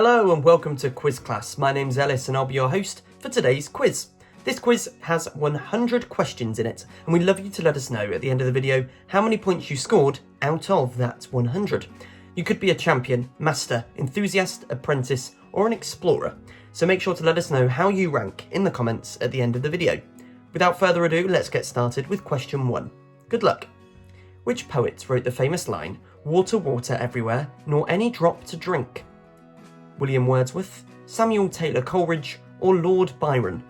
Hello and welcome to Quiz Class. My name's Ellis and I'll be your host for today's quiz. This quiz has 100 questions in it and we'd love you to let us know at the end of the video how many points you scored out of that 100. You could be a champion, master, enthusiast, apprentice or an explorer, so make sure to let us know how you rank in the comments at the end of the video. Without further ado, let's get started with question 1. Good luck. Which poet wrote the famous line, "Water, water everywhere, nor any drop to drink"? William Wordsworth, Samuel Taylor Coleridge, or Lord Byron?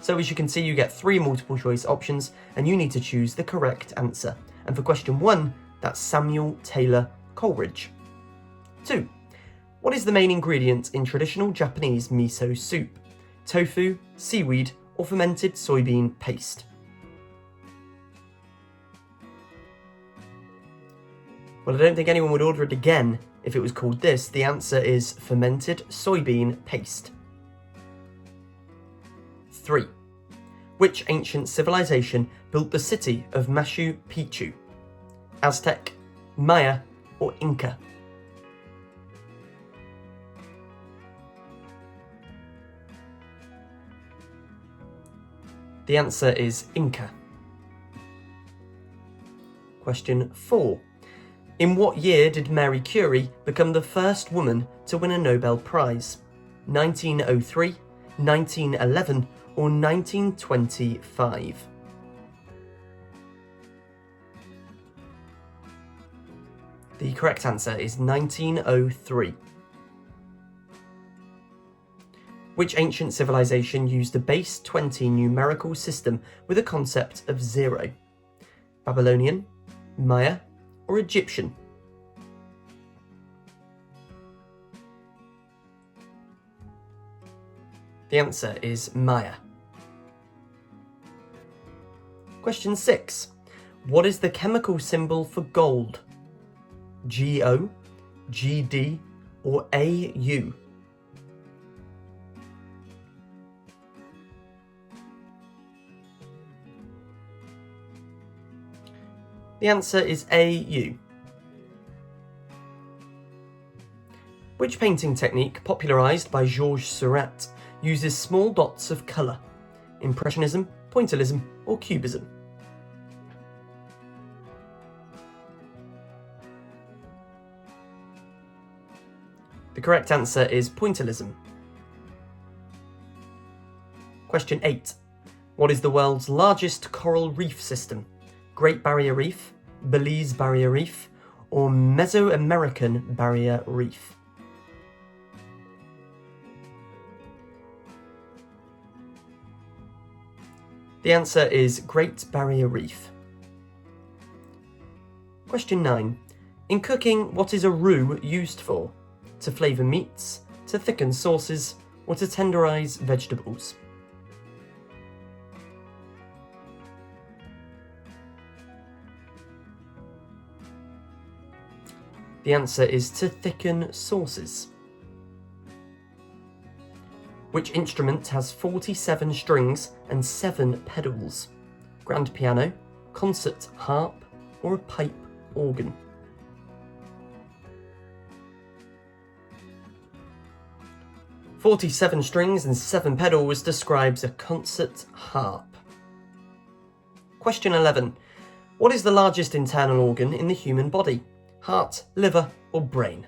So as you can see, you get 3 multiple choice options and you need to choose the correct answer. And for question 1, that's Samuel Taylor Coleridge. 2. What is the main ingredient in traditional Japanese miso soup? Tofu, seaweed, or fermented soybean paste? Well, I don't think anyone would order it again if it was called this. The answer is fermented soybean paste. 3. Which ancient civilization built the city of Machu Picchu? Aztec, Maya, or Inca? The answer is Inca. Question 4. In what year did Marie Curie become the first woman to win a Nobel Prize? 1903, 1911, or 1925? The correct answer is 1903. Which ancient civilization used a base 20 numerical system with a concept of 0? Babylonian, Maya, or Egyptian? The answer is Maya. Question 6. What is the chemical symbol for gold? GO, GD, or AU? The answer is AU. Which painting technique, popularised by Georges Seurat, uses small dots of colour? Impressionism, pointillism, or cubism? The correct answer is pointillism. Question 8. What is the world's largest coral reef system? Great Barrier Reef, Belize Barrier Reef, or Mesoamerican Barrier Reef? The answer is Great Barrier Reef. Question 9. In cooking, what is a roux used for? To flavour meats, to thicken sauces, or to tenderise vegetables? The answer is to thicken sauces. Which instrument has 47 strings and 7 pedals? Grand piano, concert harp, or a pipe organ? "47 strings and 7 pedals" describes a concert harp. Question 11. What is the largest internal organ in the human body? Heart, liver, or brain?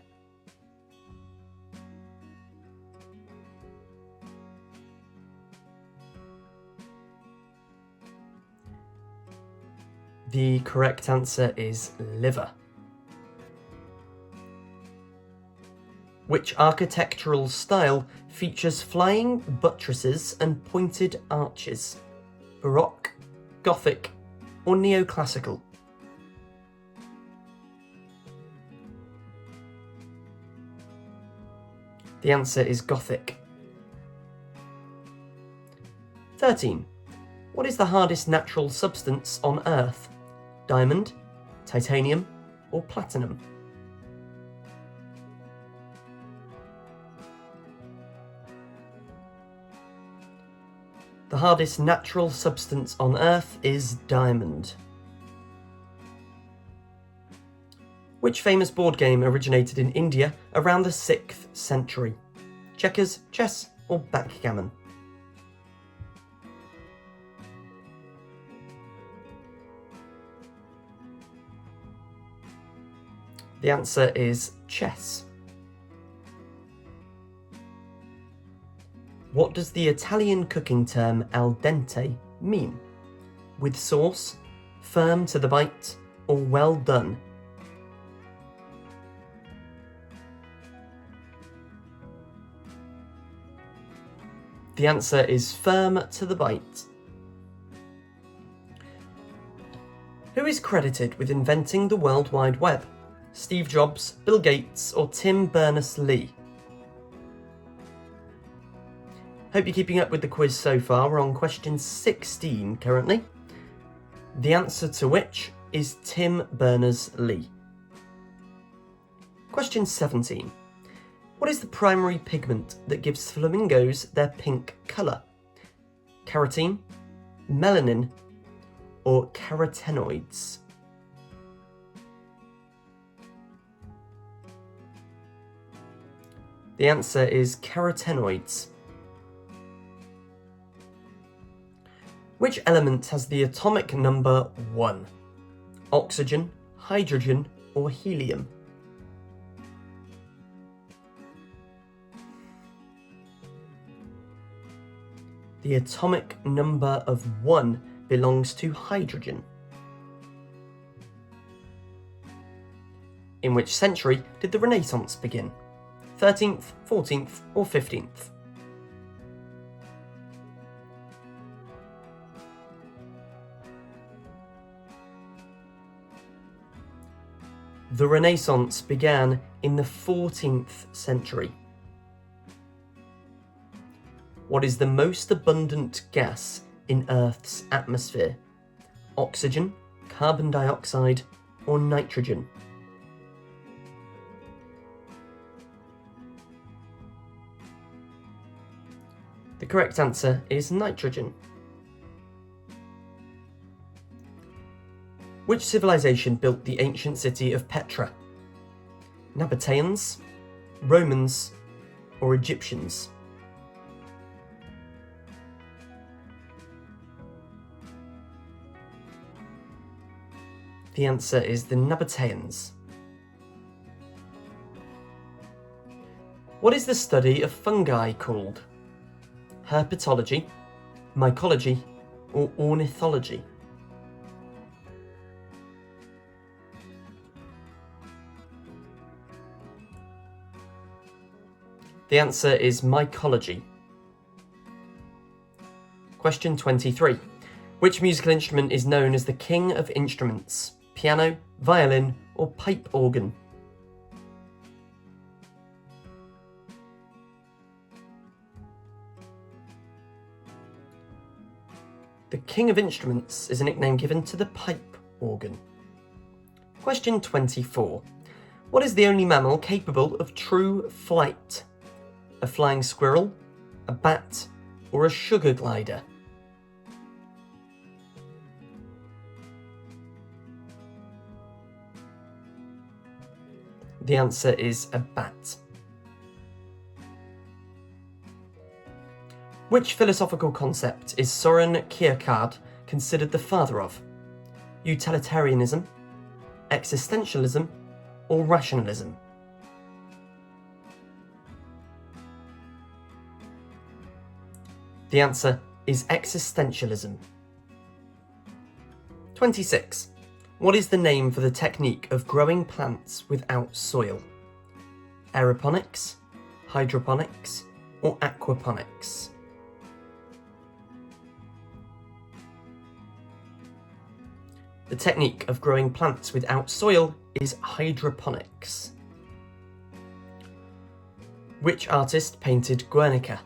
The correct answer is liver. Which architectural style features flying buttresses and pointed arches? Baroque, Gothic, or neoclassical? The answer is Gothic. 13. What is the hardest natural substance on Earth? Diamond, titanium, or platinum? The hardest natural substance on Earth is diamond. Which famous board game originated in India around the 6th century? Checkers, chess, or backgammon? The answer is chess. What does the Italian cooking term al dente mean? With sauce, firm to the bite, or well done? The answer is firm to the bite. Who is credited with inventing the World Wide Web? Steve Jobs, Bill Gates, or Tim Berners-Lee? Hope you're keeping up with the quiz so far. We're on question 16 currently. The answer to which is Tim Berners-Lee. Question 17. What is the primary pigment that gives flamingos their pink colour? Carotene, melanin, or carotenoids? The answer is carotenoids. Which element has the atomic number 1? Oxygen, hydrogen, or helium? The atomic number of 1 belongs to hydrogen. In which century did the Renaissance begin? 13th, 14th, or 15th? The Renaissance began in the 14th century. What is the most abundant gas in Earth's atmosphere? Oxygen, carbon dioxide, or nitrogen? The correct answer is nitrogen. Which civilization built the ancient city of Petra? Nabateans, Romans, or Egyptians? The answer is the Nabateans. What is the study of fungi called? Herpetology, mycology, or ornithology? The answer is mycology. Question 23. Which musical instrument is known as the king of instruments? Piano, violin, or pipe organ? The king of instruments is a nickname given to the pipe organ. Question 24. What is the only mammal capable of true flight? A flying squirrel, a bat, or a sugar glider? The answer is a bat. Which philosophical concept is Soren Kierkegaard considered the father of? Utilitarianism, existentialism, or rationalism? The answer is existentialism. 26. What is the name for the technique of growing plants without soil? Aeroponics, hydroponics, or aquaponics? The technique of growing plants without soil is hydroponics. Which artist painted Guernica?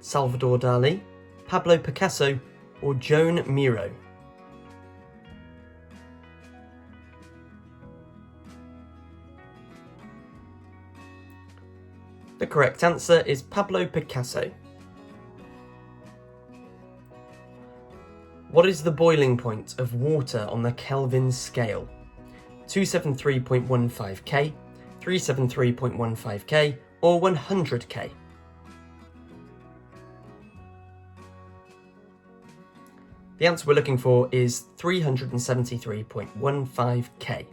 Salvador Dali, Pablo Picasso, or Joan Miro? The correct answer is Pablo Picasso. What is the boiling point of water on the Kelvin scale? 273.15k, 373.15k, or 100k? The answer we're looking for is 373.15k.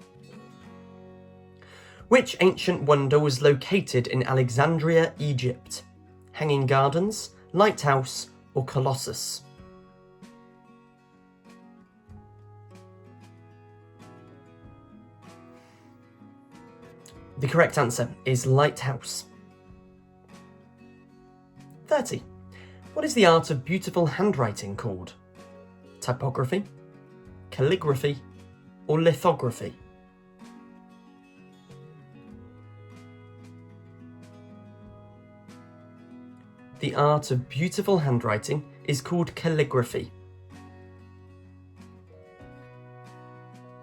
Which ancient wonder was located in Alexandria, Egypt? Hanging Gardens, Lighthouse, or Colossus? The correct answer is Lighthouse. 30. What is the art of beautiful handwriting called? Typography, calligraphy, or lithography? The art of beautiful handwriting is called calligraphy.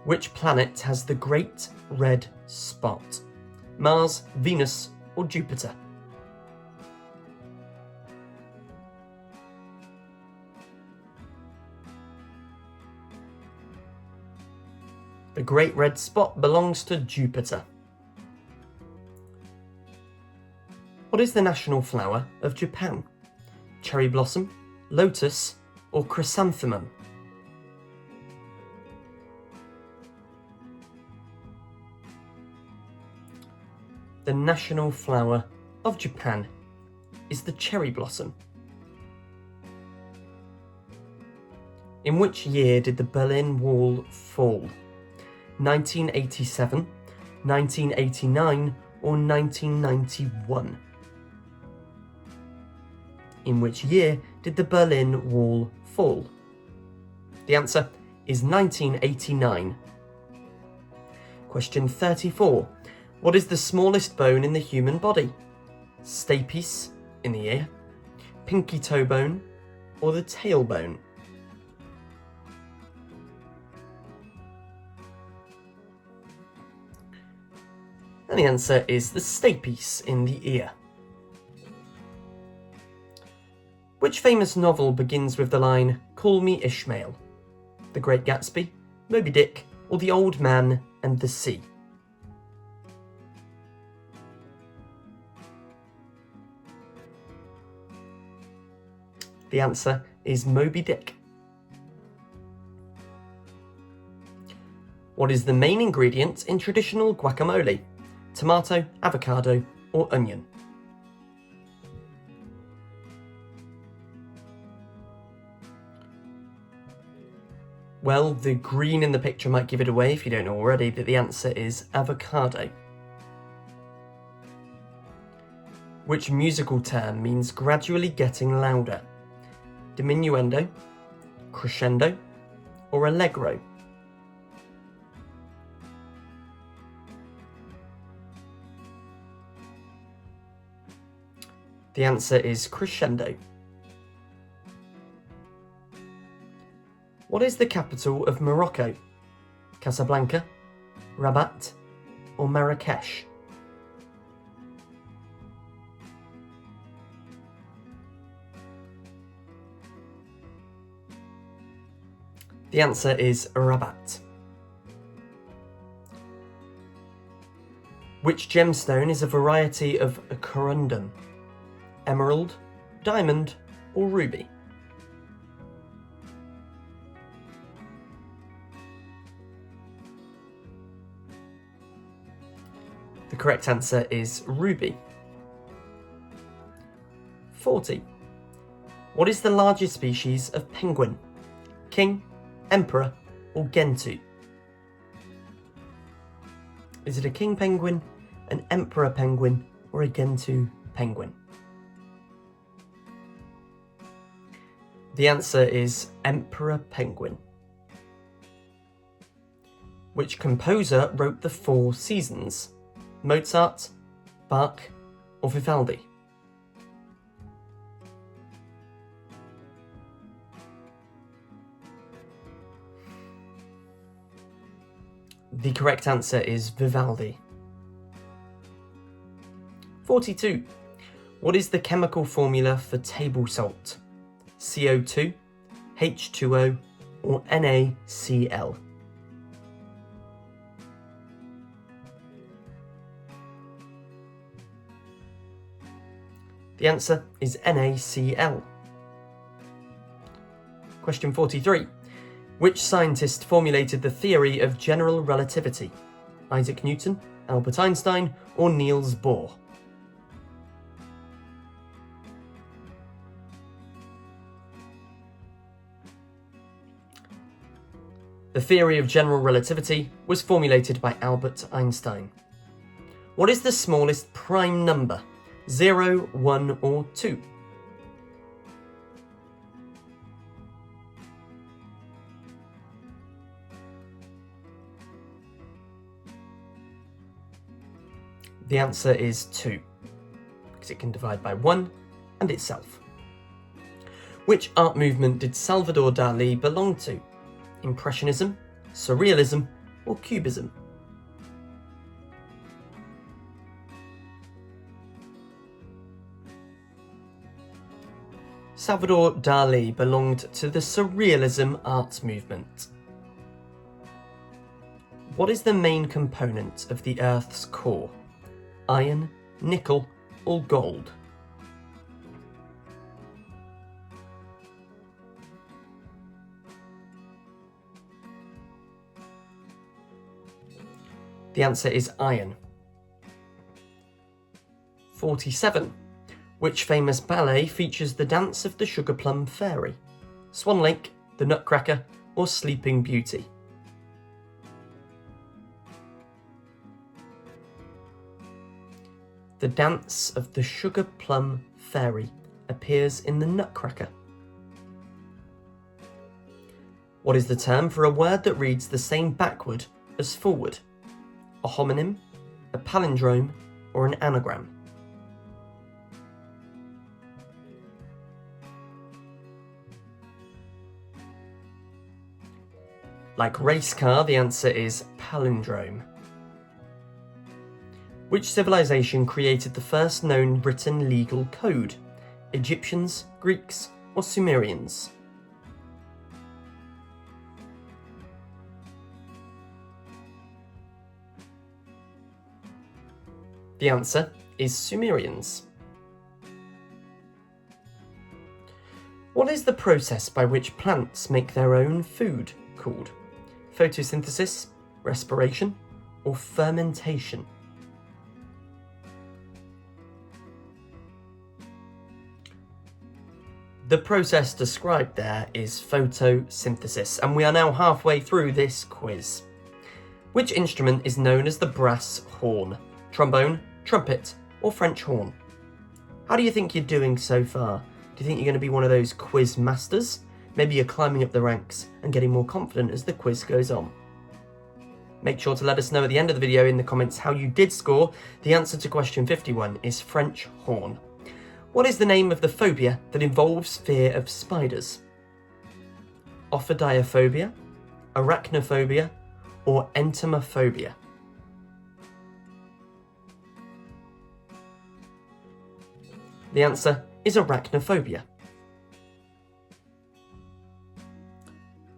Which planet has the Great Red Spot? Mars, Venus, or Jupiter? The Great Red Spot belongs to Jupiter. What is the national flower of Japan? Cherry blossom, lotus, or chrysanthemum? The national flower of Japan is the cherry blossom. In which year did the Berlin Wall fall? 1987, 1989, or 1991? In which year did the Berlin Wall fall? The answer is 1989. Question 34. What is the smallest bone in the human body? Stapes in the ear, pinky toe bone, or the tailbone? And the answer is the stapes in the ear. Which famous novel begins with the line, "Call me Ishmael"? The Great Gatsby, Moby Dick, or The Old Man and the Sea? The answer is Moby Dick. What is the main ingredient in traditional guacamole? Tomato, avocado, or onion? Well, the green in the picture might give it away if you don't know already, but the answer is avocado. Which musical term means gradually getting louder? Diminuendo, crescendo, or allegro? The answer is crescendo. What is the capital of Morocco? Casablanca, Rabat, or Marrakesh? The answer is Rabat. Which gemstone is a variety of a corundum? Emerald, diamond, or ruby? The correct answer is ruby. 40. What is the largest species of penguin? King, emperor, or gentoo? Is it a king penguin, an emperor penguin, or a gentoo penguin? The answer is emperor penguin. Which composer wrote the Four Seasons? Mozart, Bach, or Vivaldi? The correct answer is Vivaldi. 42. What is the chemical formula for table salt? CO2, H2O, or NaCl? The answer is NaCl. Question 43. Which scientist formulated the theory of general relativity? Isaac Newton, Albert Einstein, or Niels Bohr? The theory of general relativity was formulated by Albert Einstein. What is the smallest prime number? 0, 1, or 2? The answer is 2, because it can divide by 1 and itself. Which art movement did Salvador Dali belong to? Impressionism, Surrealism, or Cubism? Salvador Dali belonged to the Surrealism art movement. What is the main component of the Earth's core? Iron, nickel, or gold? The answer is iron. 47. Which famous ballet features the dance of the Sugar Plum Fairy? Swan Lake, The Nutcracker, or Sleeping Beauty? The dance of the Sugar Plum Fairy appears in The Nutcracker. What is the term for a word that reads the same backward as forward? A homonym, a palindrome, or an anagram? Like race car, the answer is palindrome. Which civilization created the first known written legal code? Egyptians, Greeks, or Sumerians? The answer is Sumerians. What is the process by which plants make their own food called? Photosynthesis, respiration, or fermentation? The process described there is photosynthesis, and we are now halfway through this quiz. Which instrument is known as the brass horn? Trombone, trumpet, or French horn? How do you think you're doing so far? Do you think you're going to be one of those quiz masters? Maybe you're climbing up the ranks and getting more confident as the quiz goes on. Make sure to let us know at the end of the video in the comments how you did score. The answer to question 51 is French horn. What is the name of the phobia that involves fear of spiders? Ophidiophobia, arachnophobia, or entomophobia? The answer is arachnophobia.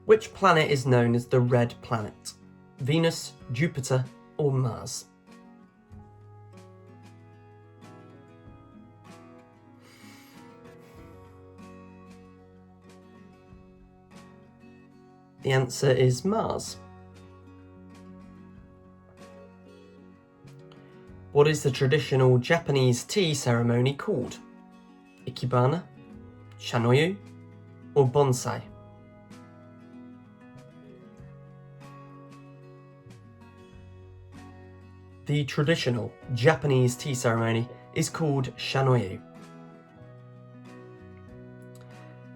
Which planet is known as the Red Planet? Venus, Jupiter, or Mars? The answer is Mars. What is the traditional Japanese tea ceremony called? Ikebana, Shanoyu, or Bonsai? The traditional Japanese tea ceremony is called Shanoyu.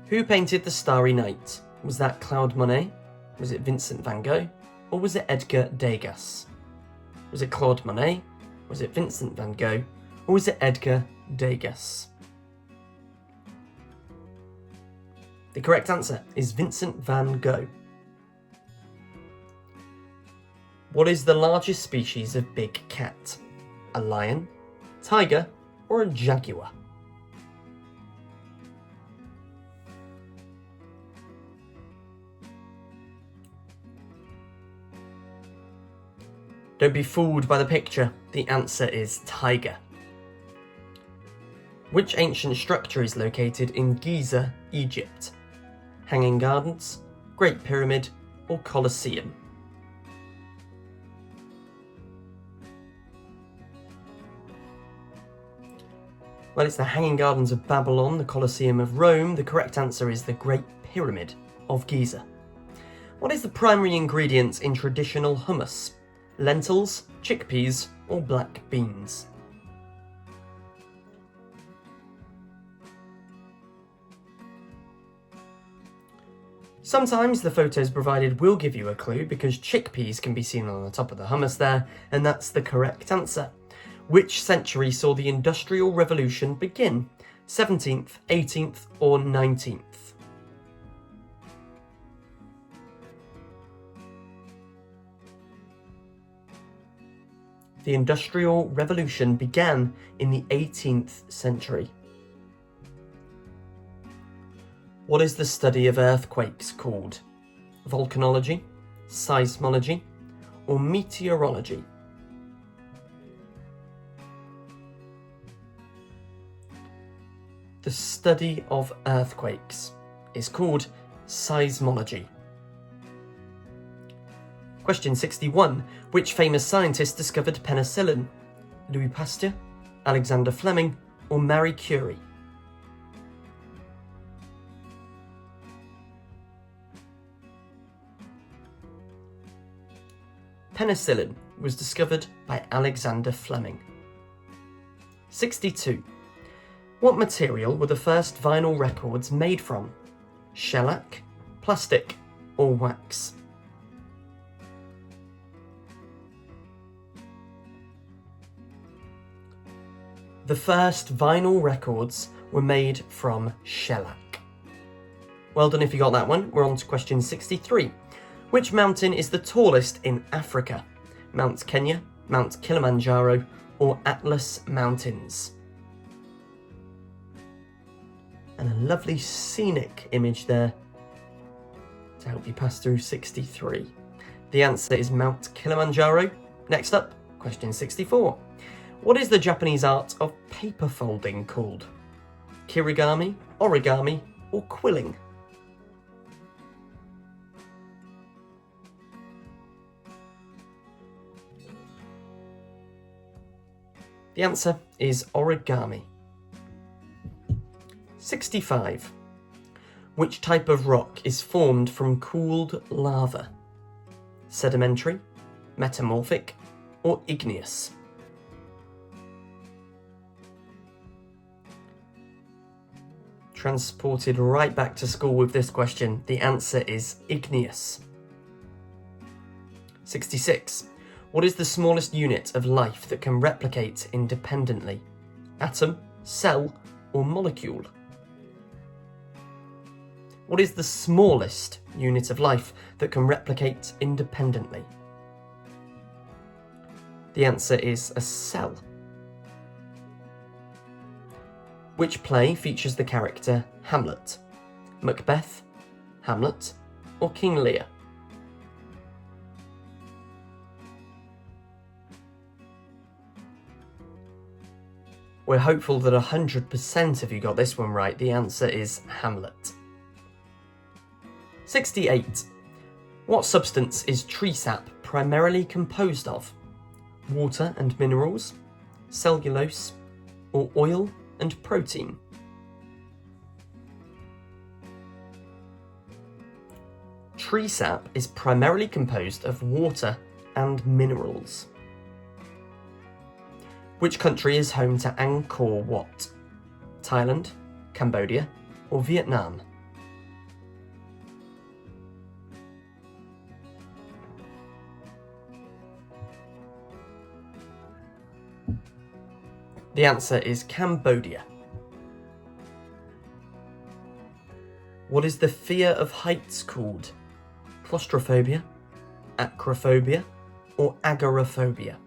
Who painted the Starry Night? Was that Claude Monet? Was it Vincent van Gogh? Or was it Edgar Degas? Was it Claude Monet? Was it Vincent van Gogh? Or was it Edgar Degas? The correct answer is Vincent van Gogh. What is the largest species of big cat? A lion, tiger, or a jaguar? Don't be fooled by the picture. The answer is tiger. Which ancient structure is located in Giza, Egypt? Hanging Gardens, Great Pyramid, or Colosseum? Well, it's the Hanging Gardens of Babylon, the Colosseum of Rome. The correct answer is the Great Pyramid of Giza. What is the primary ingredient in traditional hummus? Lentils, chickpeas, or black beans? Sometimes the photos provided will give you a clue because chickpeas can be seen on the top of the hummus there, and that's the correct answer. Which century saw the Industrial Revolution begin? 17th, 18th, or 19th? The Industrial Revolution began in the 18th century. What is the study of earthquakes called? Volcanology, seismology, or meteorology? The study of earthquakes is called seismology. Question 61. Which famous scientist discovered penicillin? Louis Pasteur, Alexander Fleming, or Marie Curie? Penicillin was discovered by Alexander Fleming. 62. What material were the first vinyl records made from? Shellac, plastic, or wax? The first vinyl records were made from shellac. Well done if you got that one. We're on to question 63. Which mountain is the tallest in Africa? Mount Kenya, Mount Kilimanjaro, or Atlas Mountains? And a lovely scenic image there to help you pass through 63. The answer is Mount Kilimanjaro. Next up, question 64. What is the Japanese art of paper folding called? Kirigami, origami, or quilling? The answer is origami. 65. Which type of rock is formed from cooled lava? Sedimentary, metamorphic, or igneous? Transported right back to school with this question. The answer is igneous. 66. What is the smallest unit of life that can replicate independently? Atom, cell, or molecule? What is the smallest unit of life that can replicate independently? The answer is a cell. Which play features the character Hamlet? Macbeth, Hamlet, or King Lear? We're hopeful that 100% of you got this one right. The answer is Hamlet. 68. What substance is tree sap primarily composed of? Water and minerals, cellulose, or oil and protein? Tree sap is primarily composed of water and minerals. Which country is home to Angkor Wat? Thailand, Cambodia, or Vietnam? The answer is Cambodia. What is the fear of heights called? Claustrophobia, acrophobia, or agoraphobia?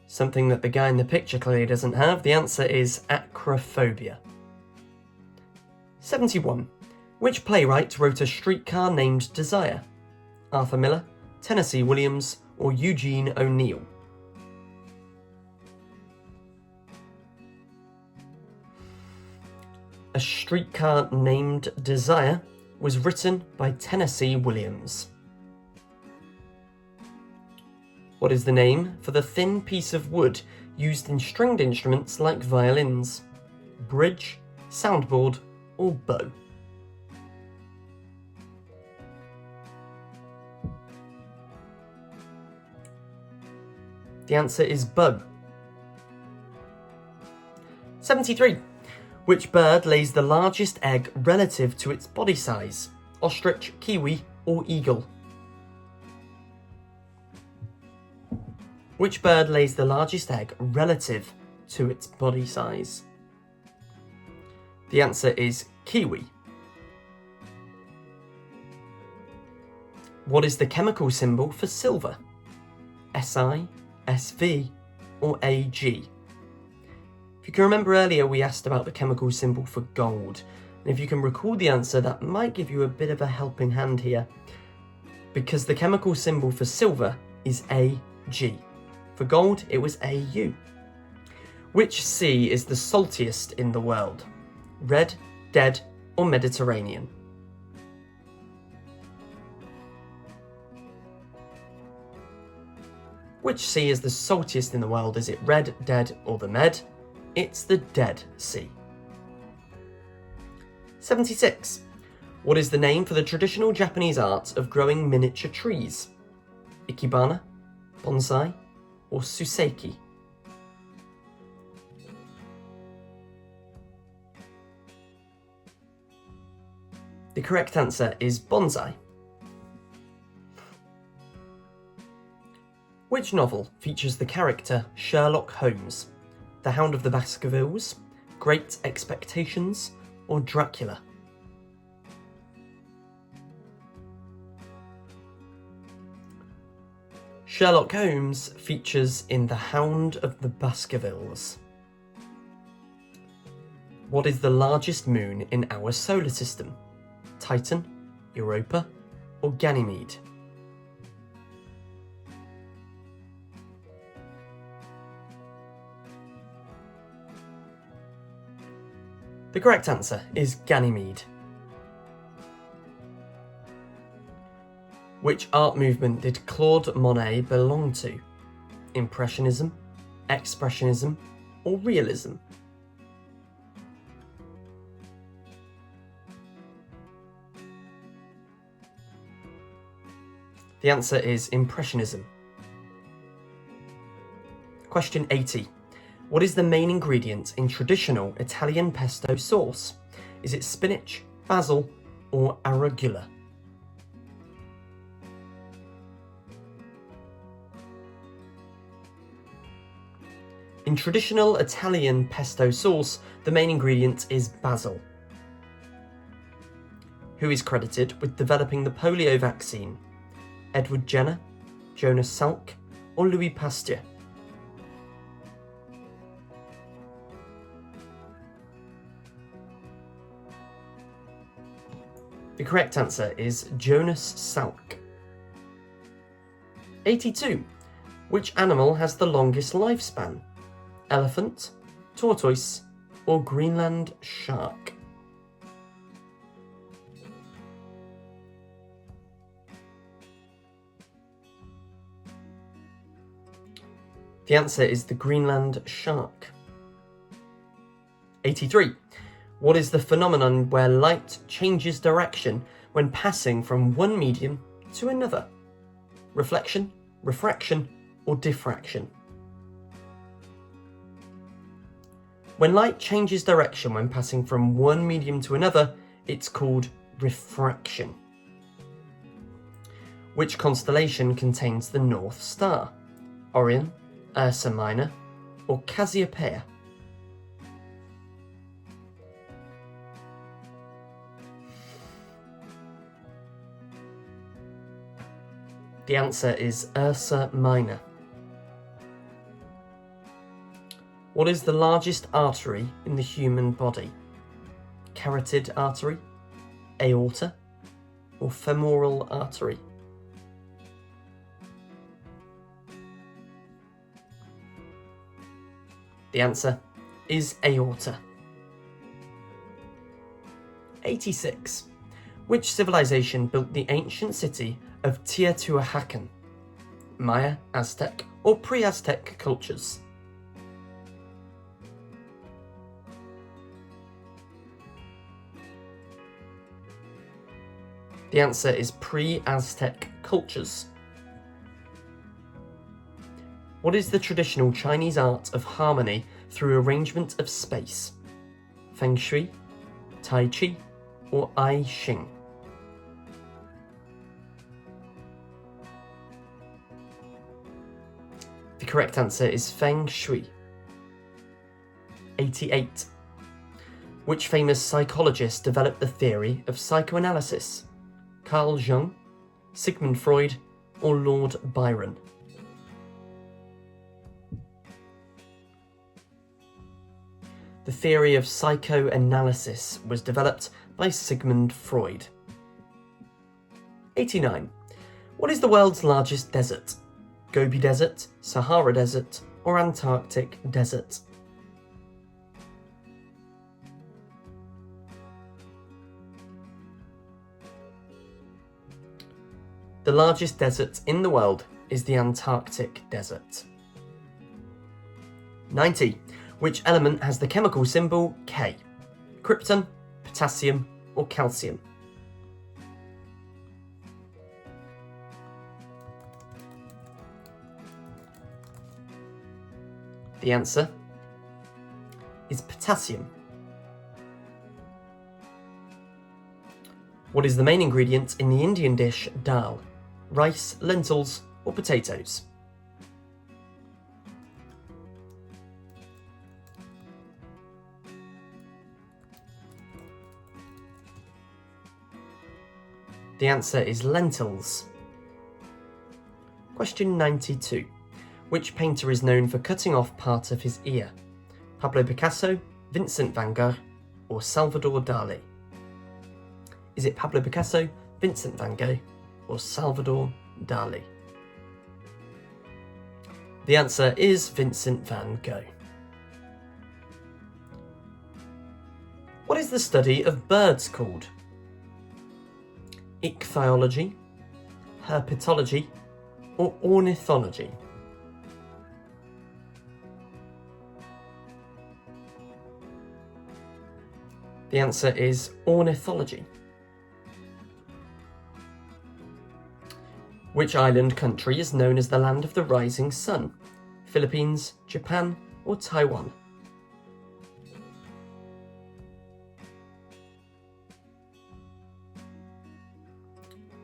Something that the guy in the picture clearly doesn't have. The answer is acrophobia. 71. Which playwright wrote A Streetcar Named Desire? Arthur Miller, Tennessee Williams, or Eugene O'Neill? A Streetcar Named Desire was written by Tennessee Williams. What is the name for the thin piece of wood used in stringed instruments like violins? Bridge, soundboard, or bow? The answer is bow. 73. Which bird lays the largest egg relative to its body size? Ostrich, kiwi, or eagle? Which bird lays the largest egg relative to its body size? The answer is kiwi. What is the chemical symbol for silver? Si, SV, or Ag? If you can remember earlier, we asked about the chemical symbol for gold. And if you can recall the answer, that might give you a bit of a helping hand here. Because the chemical symbol for silver is Ag. For gold, it was Au. Which sea is the saltiest in the world? Red, Dead, or Mediterranean? Which sea is the saltiest in the world? Is it Red, Dead, or the Med? It's the Dead Sea. 76. What is the name for the traditional Japanese art of growing miniature trees? Ikebana, bonsai, or suseiki? The correct answer is bonsai. Which novel features the character Sherlock Holmes? The Hound of the Baskervilles, Great Expectations, or Dracula? Sherlock Holmes features in The Hound of the Baskervilles. What is the largest moon in our solar system? Titan, Europa, or Ganymede? The correct answer is Ganymede. Which art movement did Claude Monet belong to? Impressionism, Expressionism, or Realism? The answer is Impressionism. Question 80. What is the main ingredient in traditional Italian pesto sauce? Is it spinach, basil, or arugula? In traditional Italian pesto sauce, the main ingredient is basil. Who is credited with developing the polio vaccine? Edward Jenner, Jonas Salk, or Louis Pasteur? The correct answer is Jonas Salk. 82. Which animal has the longest lifespan? Elephant, tortoise, or Greenland shark? The answer is the Greenland shark. 83. What is the phenomenon where light changes direction when passing from one medium to another? Reflection, refraction, or diffraction? When light changes direction when passing from one medium to another, it's called refraction. Which constellation contains the North Star? Orion, Ursa Minor, or Cassiopeia? The answer is Ursa Minor. What is the largest artery in the human body? Carotid artery, aorta, or femoral artery? The answer is aorta. 86. Which civilization built the ancient city of Teotihuacan? Maya, Aztec, or pre-Aztec cultures? The answer is pre-Aztec cultures. What is the traditional Chinese art of harmony through arrangement of space? Feng Shui, Tai Chi, or I Ching? The correct answer is Feng Shui. 88. Which famous psychologist developed the theory of psychoanalysis? Carl Jung, Sigmund Freud, or Lord Byron? The theory of psychoanalysis was developed by Sigmund Freud. 89. What is the world's largest desert? Gobi Desert, Sahara Desert, or Antarctic Desert? The largest desert in the world is the Antarctic Desert. 90. Which element has the chemical symbol K? Krypton, potassium, or calcium? The answer is potassium. What is the main ingredient in the Indian dish dal? Rice, lentils, or potatoes? The answer is lentils. Question 92. Which painter is known for cutting off part of his ear? Pablo Picasso, Vincent van Gogh, or Salvador Dali? Is it Pablo Picasso, Vincent van Gogh, or Salvador Dali? The answer is Vincent van Gogh. What is the study of birds called? Ichthyology, herpetology, or ornithology? The answer is ornithology. Which island country is known as the land of the rising sun? Philippines, Japan, or Taiwan?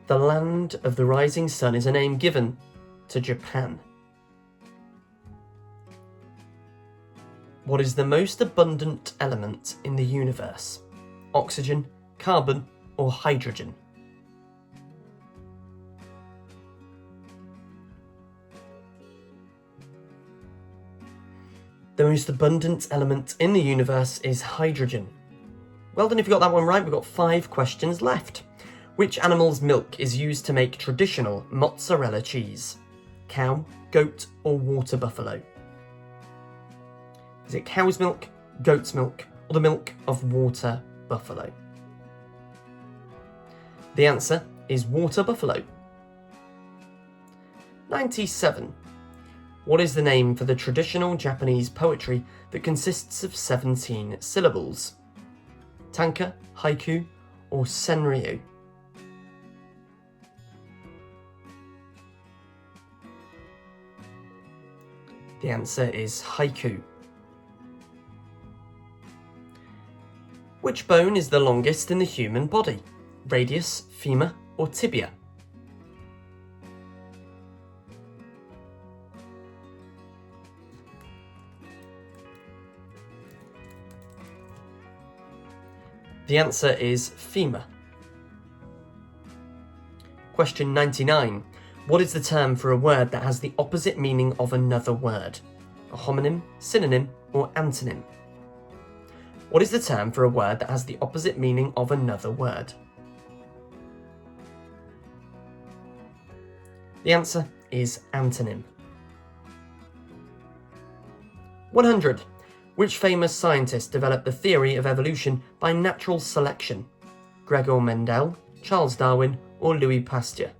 The land of the rising sun is a name given to Japan. What is the most abundant element in the universe? Oxygen, carbon, or hydrogen? The most abundant element in the universe is hydrogen. Well done if you got that one right. We've got 5 questions left. Which animal's milk is used to make traditional mozzarella cheese? Cow, goat, or water buffalo? Is it cow's milk, goat's milk, or the milk of water buffalo? The answer is water buffalo. 97. What is the name for the traditional Japanese poetry that consists of 17 syllables? Tanka, haiku, or senryu? The answer is haiku. Which bone is the longest in the human body? Radius, femur, or tibia? The answer is femur. Question 99. What is the term for a word that has the opposite meaning of another word? A homonym, synonym, or antonym? What is the term for a word that has the opposite meaning of another word? The answer is antonym. 100. Which famous scientist developed the theory of evolution by natural selection? Gregor Mendel, Charles Darwin, or Louis Pasteur?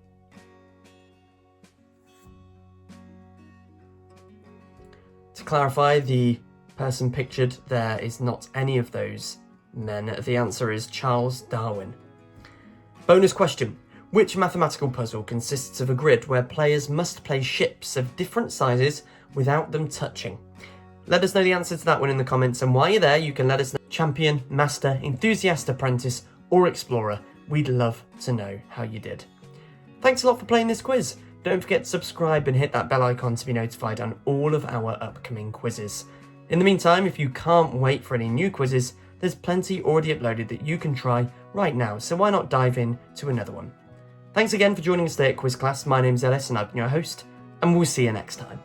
To clarify, the person pictured there is not any of those men. The answer is Charles Darwin. Bonus question. Which mathematical puzzle consists of a grid where players must play ships of different sizes without them touching? Let us know the answer to that one in the comments, and while you're there, you can let us know champion, master, enthusiast, apprentice, or explorer. We'd love to know how you did. Thanks a lot for playing this quiz. Don't forget to subscribe and hit that bell icon to be notified on all of our upcoming quizzes. In the meantime, if you can't wait for any new quizzes, there's plenty already uploaded that you can try right now, so why not dive in to another one? Thanks again for joining us today at Quiz Class. My name's Ellis and I've been your host, and we'll see you next time.